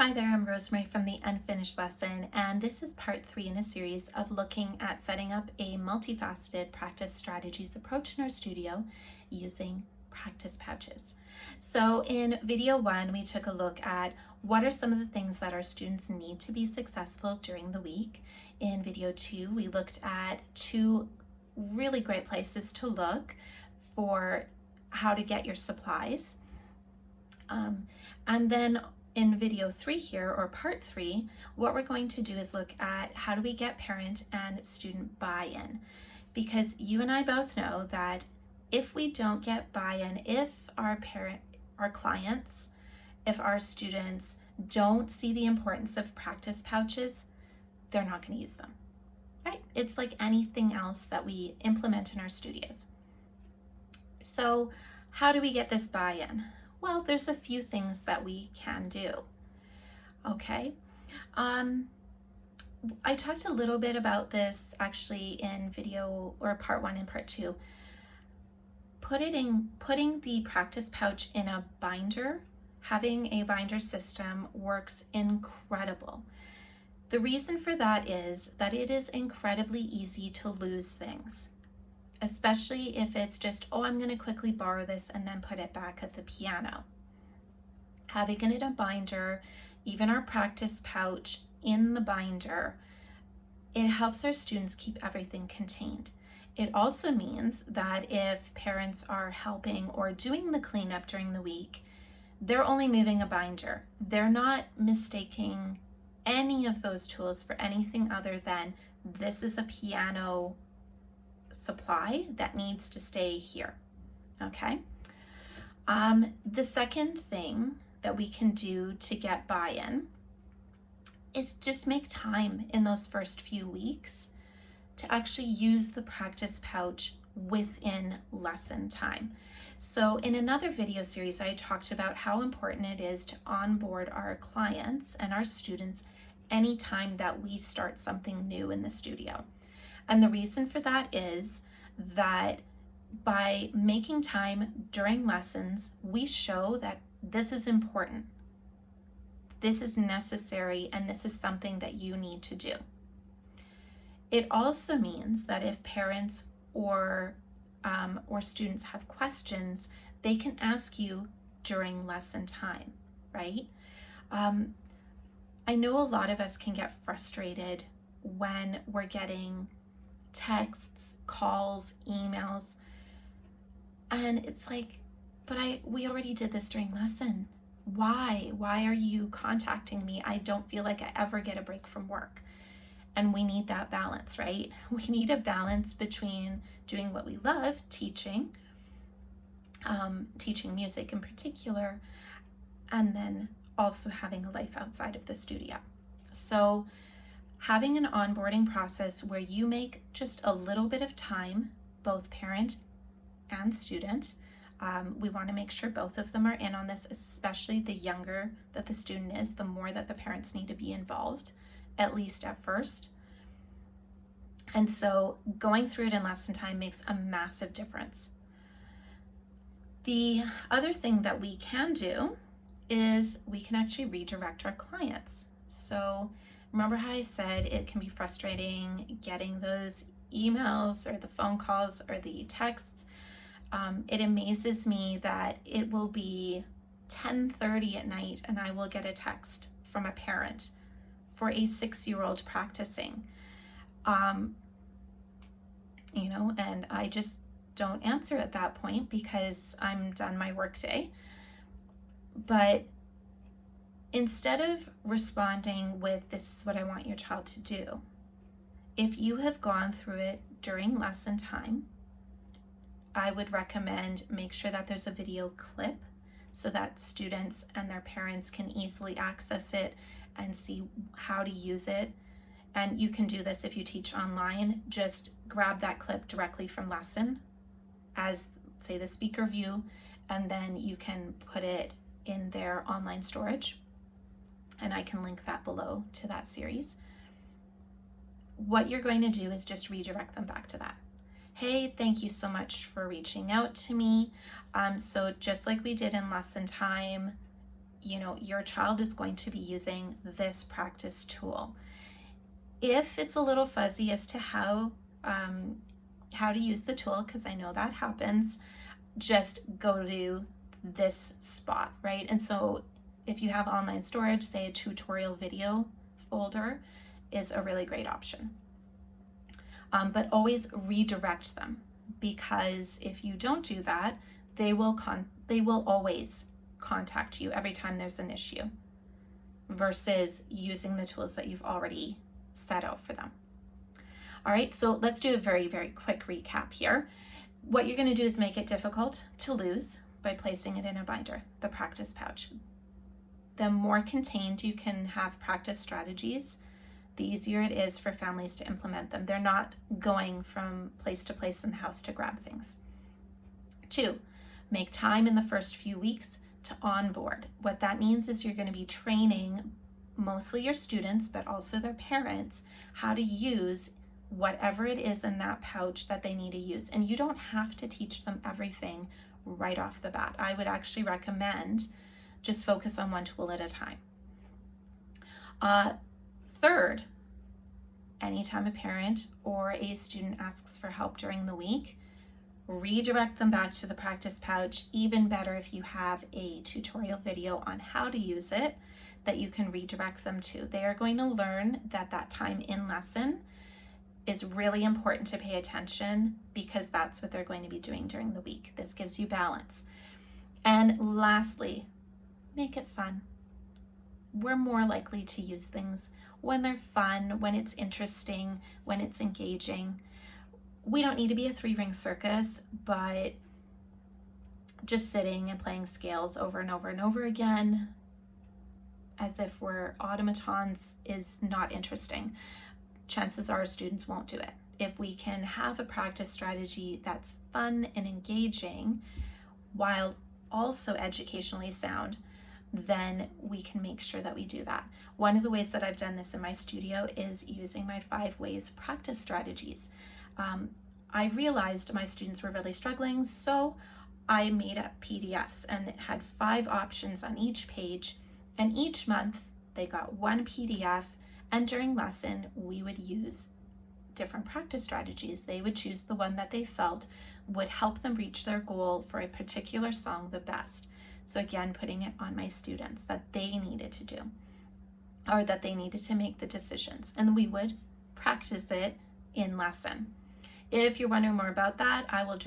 Hi there, I'm Rosemarie from the Unfinished Lesson, and this is part 3 in a series of looking at setting up a multifaceted practice strategies approach in our studio using practice pouches. So in video 1, we took a look at what are some of the things that our students need to be successful during the week. In video 2, we looked at 2 really great places to look for how to get your supplies. And then in video 3 here, or part 3, what we're going to do is look at how do we get parent and student buy-in, because you and I both know that if we don't get buy-in, if our clients, if our students don't see the importance of practice pouches, they're not going to use them, right? It's like anything else that we implement in our studios. So how do we get this buy-in? Well, there's a few things that we can do. Okay. I talked a little bit about this actually in video or part 1 and part 2. Putting the practice pouch in a binder, having a binder system works incredible. The reason for that is that it is incredibly easy to lose things, especially if it's just, oh, I'm going to quickly borrow this and then put it back at the piano. Having it in a binder, even our practice pouch in the binder, it helps our students keep everything contained. It also means that if parents are helping or doing the cleanup during the week, they're only moving a binder. They're not mistaking any of those tools for anything other than this is a piano supply that needs to stay here. Okay. The second thing that we can do to get buy-in is just make time in those first few weeks to actually use the practice pouch within lesson time. So in another video series, I talked about how important it is to onboard our clients and our students anytime that we start something new in the studio. And the reason for that is that by making time during lessons, we show that this is important, this is necessary, and this is something that you need to do. It also means that if parents or students have questions, they can ask you during lesson time, right? I know a lot of us can get frustrated when we're getting texts, calls, emails, and it's like, but we already did this during lesson. Why are you contacting me? I don't feel like I ever get a break from work. And we need that balance, right? We need a balance between doing what we love, teaching music in particular, and then also having a life outside of the studio. So having an onboarding process where you make just a little bit of time, both parent and student. We want to make sure both of them are in on this, especially the younger that the student is, the more that the parents need to be involved, at least at first. And so going through it in lesson time makes a massive difference. The other thing that we can do is we can actually redirect our clients. So remember how I said it can be frustrating getting those emails or the phone calls or the texts. It amazes me that it will be 10:30 at night and I will get a text from a parent for a 6-year-old practicing. And I just don't answer at that point because I'm done my workday. But instead of responding with, this is what I want your child to do, if you have gone through it during lesson time, I would recommend make sure that there's a video clip so that students and their parents can easily access it and see how to use it. And you can do this if you teach online. Just grab that clip directly from lesson as, say, the speaker view, and then you can put it in their online storage. And I can link that below to that series. What you're going to do is just redirect them back to that. Hey, thank you so much for reaching out to me. So just like we did in lesson time, your child is going to be using this practice tool. If it's a little fuzzy as to how to use the tool, because I know that happens, just go to this spot, right? And so if you have online storage, say a tutorial video folder is a really great option. But always redirect them, because if you don't do that, they will always contact you every time there's an issue, versus using the tools that you've already set out for them. All right, so let's do a very, very quick recap here. What you're going to do is make it difficult to lose by placing it in a binder, the practice pouch. The more contained you can have practice strategies, the easier it is for families to implement them. They're not going from place to place in the house to grab things. 2, make time in the first few weeks to onboard. What that means is you're going to be training mostly your students, but also their parents, how to use whatever it is in that pouch that they need to use. And you don't have to teach them everything right off the bat. I would actually recommend just focus on one tool at a time. 3rd, anytime a parent or a student asks for help during the week, redirect them back to the practice pouch. Even better if you have a tutorial video on how to use it that you can redirect them to. They are going to learn that time in lesson is really important to pay attention, because that's what they're going to be doing during the week. This gives you balance. And lastly, make it fun. We're more likely to use things when they're fun, when it's interesting, when it's engaging. We don't need to be a 3-ring circus, but just sitting and playing scales over and over and over again as if we're automatons is not interesting. Chances are students won't do it. If we can have a practice strategy that's fun and engaging while also educationally sound, then we can make sure that we do that. One of the ways that I've done this in my studio is using my 5 ways practice strategies. I realized my students were really struggling, so I made up PDFs, and it had 5 options on each page, and each month they got 1 PDF, and during lesson we would use different practice strategies. They would choose the one that they felt would help them reach their goal for a particular song the best. So again, putting it on my students that they needed to do, or that they needed to make the decisions, and we would practice it in lesson. If you're wondering more about that, I will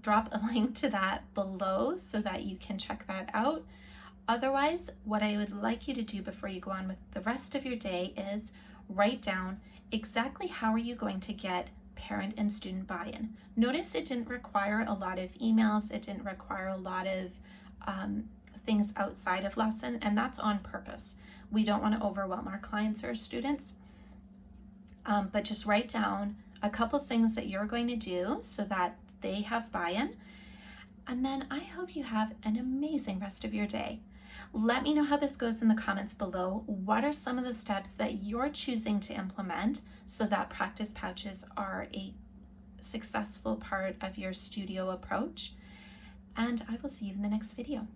drop a link to that below so that you can check that out. Otherwise, what I would like you to do before you go on with the rest of your day is write down exactly how are you going to get parent and student buy-in. Notice it didn't require a lot of emails, it didn't require a lot of things outside of lesson, and that's on purpose. We don't want to overwhelm our clients or students, but just write down a couple things that you're going to do so that they have buy-in. And then I hope you have an amazing rest of your day. Let me know how this goes in the comments below. What are some of the steps that you're choosing to implement so that practice pouches are a successful part of your studio approach? And I will see you in the next video.